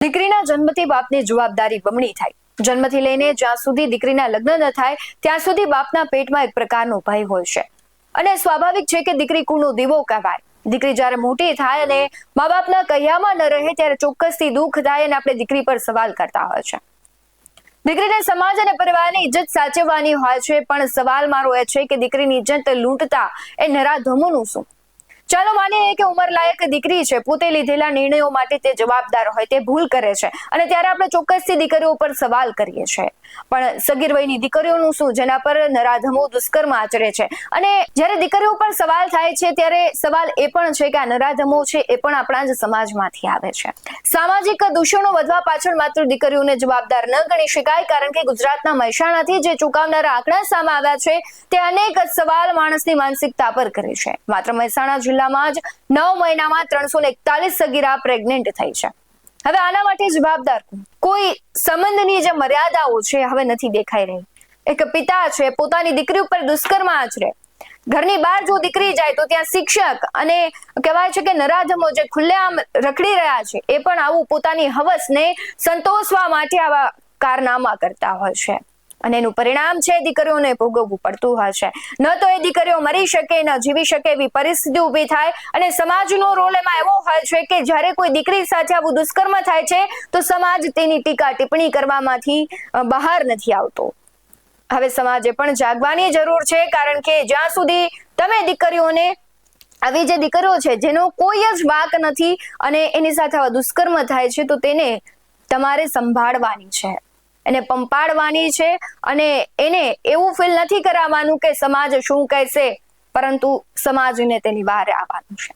દીકરીના જન્મથી બાપની જવાબદારી બમણી થાય. જન્મથી લઈને જ્યાં સુધી દીકરીના લગ્ન ન થાય ત્યાં સુધી બાપના પેટમાં એક પ્રકારનો ભય હોય છે. અને સ્વાભાવિક છે કે દીકરી કુળનો દીવો કહેવાય. દીકરી જ્યારે મોટી થાય અને મા બાપના કહ્યામાં ન રહે ત્યારે ચોક્કસથી દુઃખ થાય અને આપણે દીકરી પર સવાલ કરતા હોય છે. દીકરીને સમાજ અને પરિવારની ઇજ્જત સાચવવાની હોય છે, પણ સવાલ મારો એ છે કે દીકરીની ઇજ્જત લૂંટતા એ નરાધમોનું શું? ચાલો માનીએ કે ઉંમરલાયક દીકરી છે, પોતે લીધેલા નિર્ણયો માટે તે જવાબદાર હોય, તે ભૂલ કરે છે અને ત્યારે આપણે ચોક્કસથી દીકરીઓ પર સવાલ કરીએ છીએ. પણ સગીર વયની દીકરીઓનું શું, જેના પર નરાધમો દુષ્કર્મ આચરે છે? અને જ્યારે દીકરીઓ પર સવાલ થાય છે ત્યારે સવાલ એ પણ છે કે આ નરાધમો છે એ પણ આપણા જ સમાજમાંથી આવે છે. સામાજિક દૂષણો વધવા પાછળ માત્ર દીકરીઓને જવાબદાર ન ગણી શકાય, કારણ કે ગુજરાતના મહેસાણાથી જે ચોંકાવનારા આંકડા સામે આવ્યા છે તે અનેક સવાલ માણસની માનસિકતા પર કરે છે. માત્ર મહેસાણા જિલ્લામાં જ 9 મહિનામાં 341 સગીરા પ્રેગ્નેન્ટ થઈ છે. હવે આના માટે જવાબદાર કોઈ સંબંધની જે મર્યાદાઓ છે હવે નથી દેખાઈ રહી. એક પિતા છે, પોતાની દીકરી ઉપર દુષ્કર્મ આચરે, ઘરની બહાર જો દીકરી જાય તો ત્યાં શિક્ષક અને કહેવાય છે કે નરાધમો જે ખુલ્લેઆમ રખડી રહ્યા છે એ પણ આવું પોતાની હવસને સંતોષવા માટે આવા કારનામા કરતા હોય છે. અને એનું પરિણામ છે દીકરીઓને ભોગવવું પડતું હોય છે. ન તો એ દીકરીઓ મરી શકે, ન જીવી શકે એવી પરિસ્થિતિ ઊભી થાય. અને સમાજનો રોલ એમાં એવો હોય છે કે જ્યારે કોઈ દીકરી સાથે આવું દુષ્કર્મ થાય છે તો સમાજ તેની ટીકા ટિપ્પણી કરવામાંથી બહાર નથી આવતો. હવે સમાજે પણ જાગવાની જરૂર છે, કારણ કે જ્યાં સુધી તમે દીકરીઓને, આવી જે દીકરીઓ છે જેનો કોઈ જ વાંક નથી અને એની સાથે આવા દુષ્કર્મ થાય છે તો તેને તમારે સંભાળવાની છે, એને પંપાડવાની છે અને એને એવું ફીલ નથી કરાવવાનું કે સમાજ શું કહેશે, પરંતુ સમાજને તેની બહાર આવવાનું છે.